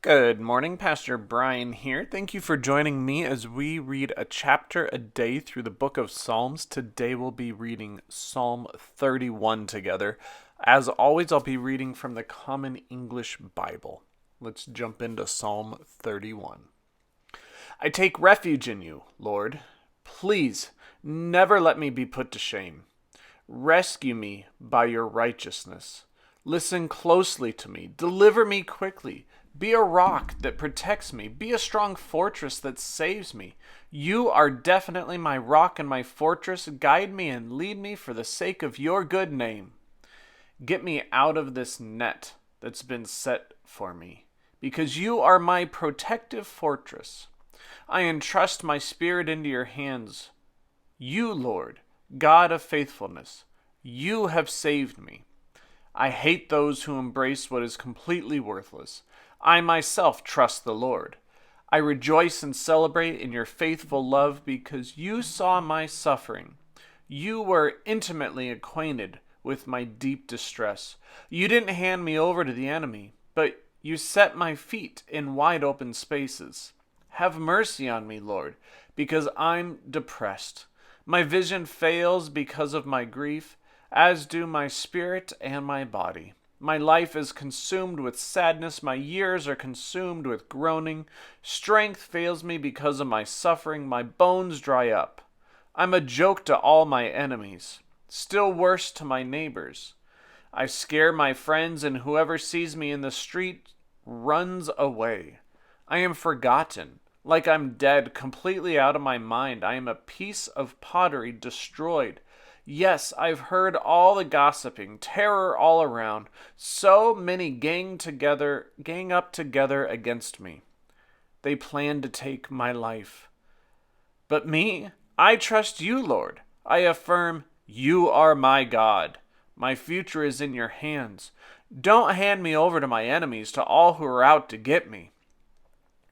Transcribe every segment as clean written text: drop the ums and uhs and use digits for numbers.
Good morning, Pastor Brian here. Thank you for joining me as we read a chapter a day through the book of Psalms. Today we'll be reading Psalm 31 together. As always, I'll be reading from the Common English Bible. Let's jump into Psalm 31. I take refuge in you, Lord. Please, never let me be put to shame. Rescue me by your righteousness. Listen closely to me. Deliver me quickly. Be a rock that protects me. Be a strong fortress that saves me. You are definitely my rock and my fortress. Guide me and lead me for the sake of your good name. Get me out of this net that's been set for me, because you are my protective fortress. I entrust my spirit into your hands. You, Lord, God of faithfulness, you have saved me. I hate those who embrace what is completely worthless. I myself trust the Lord. I rejoice and celebrate in your faithful love because you saw my suffering. You were intimately acquainted with my deep distress. You didn't hand me over to the enemy, but you set my feet in wide open spaces. Have mercy on me, Lord, because I'm depressed. My vision fails because of my grief, as do my spirit and my body. My life is consumed with sadness. My years are consumed with groaning. Strength fails me because of my suffering. My bones dry up. I'm a joke to all my enemies, still worse to my neighbors. I scare my friends, and whoever sees me in the street runs away. I am forgotten, like I'm dead, completely out of my mind. I am a piece of pottery destroyed. Yes, I've heard all the gossiping, terror all around. So many gang up together against me. They plan to take my life. But me, I trust you, Lord. I affirm, you are my God. My future is in your hands. Don't hand me over to my enemies, to all who are out to get me.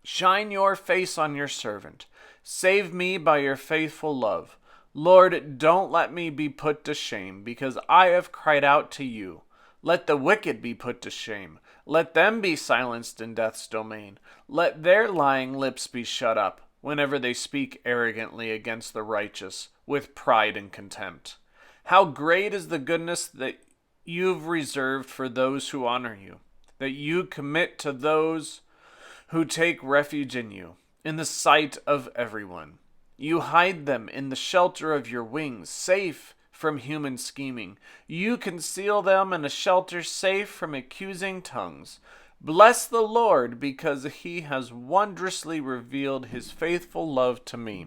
Shine your face on your servant. Save me by your faithful love. Lord, don't let me be put to shame, because I have cried out to you. Let the wicked be put to shame. Let them be silenced in death's domain. Let their lying lips be shut up whenever they speak arrogantly against the righteous with pride and contempt. How great is the goodness that you've reserved for those who honor you, that you commit to those who take refuge in you, in the sight of everyone. You hide them in the shelter of your wings, safe from human scheming. You conceal them in a shelter safe from accusing tongues. Bless the Lord, because he has wondrously revealed his faithful love to me.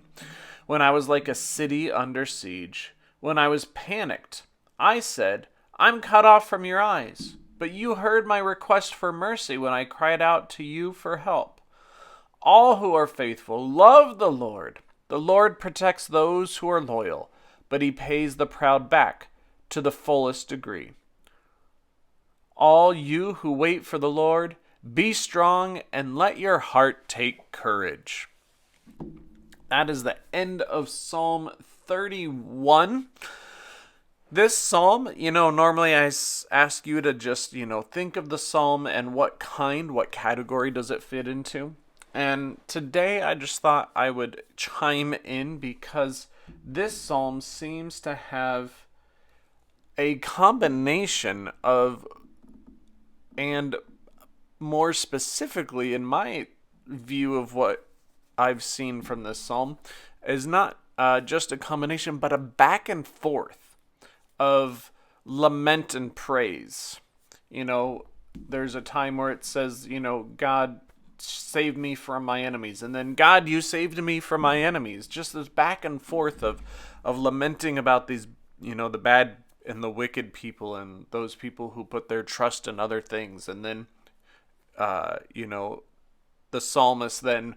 When I was like a city under siege, when I was panicked, I said, I'm cut off from your eyes. But you heard my request for mercy when I cried out to you for help. All who are faithful love the Lord. The Lord protects those who are loyal, but he pays the proud back to the fullest degree. All you who wait for the Lord, be strong and let your heart take courage. That is the end of Psalm 31. This psalm, normally I ask you to just, think of the psalm and what category does it fit into. And today I just thought I would chime in because this psalm seems to have a combination of, and more specifically in my view of what I've seen from this psalm, is not just a combination, but a back and forth of lament and praise. There's a time where it says, God saved me from my enemies, and then God, you saved me from my enemies. Just this back and forth of lamenting about these, the bad and the wicked people and those people who put their trust in other things. And then, the psalmist then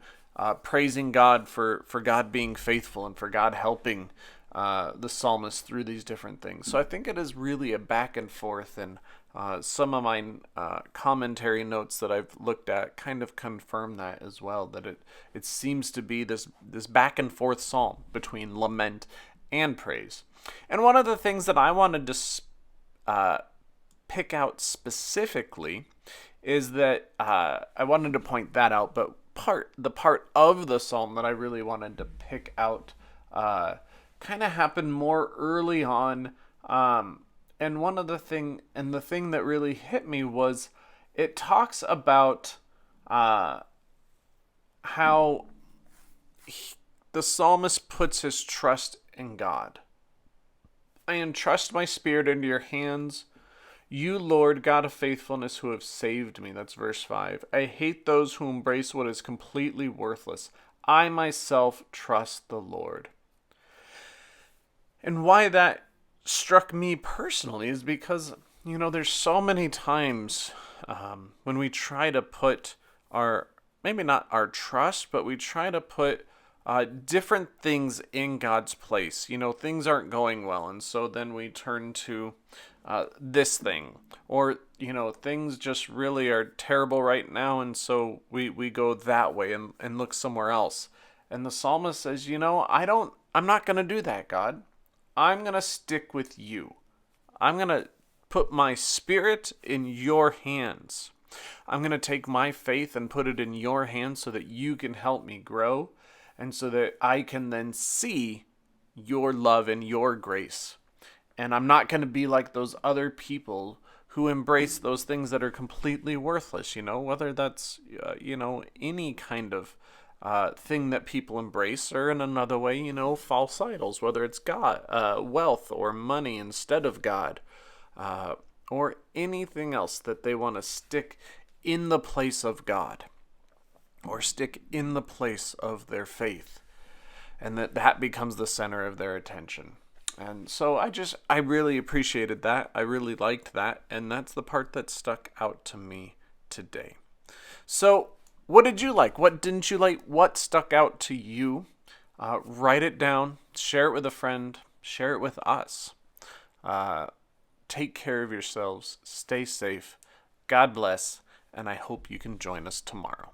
praising God for God being faithful and for God helping the psalmist through these different things. So I think it is really a back and forth, and some of my commentary notes that I've looked at kind of confirm that as well, that it seems to be this back and forth psalm between lament and praise. And one of the things that I wanted to pick out specifically is that I wanted to point that out, but the part of the psalm that I really wanted to pick out kind of happened more early on. And the thing that really hit me was it talks about how the psalmist puts his trust in God. I entrust my spirit into your hands. You, Lord, God of faithfulness, who have saved me. That's verse 5. I hate those who embrace what is completely worthless. I myself trust the Lord. And why that struck me personally is because, there's so many times when we try to put maybe not our trust, but we try to put different things in God's place. Things aren't going well, and so then we turn to this thing. Or, things just really are terrible right now, and so we go that way and look somewhere else. And the psalmist says, I'm not going to do that, God. I'm going to stick with you. I'm going to put my spirit in your hands. I'm going to take my faith and put it in your hands so that you can help me grow and so that I can then see your love and your grace. And I'm not going to be like those other people who embrace those things that are completely worthless, whether that's, any kind of thing that people embrace, or in another way, false idols, whether it's God, wealth or money instead of God, or anything else that they want to stick in the place of God or stick in the place of their faith, and that becomes the center of their attention. And so I really appreciated that. I really liked that. And that's the part that stuck out to me today. So what did you like? What didn't you like? What stuck out to you? Write it down. Share it with a friend. Share it with us. Take care of yourselves. Stay safe. God bless. And I hope you can join us tomorrow.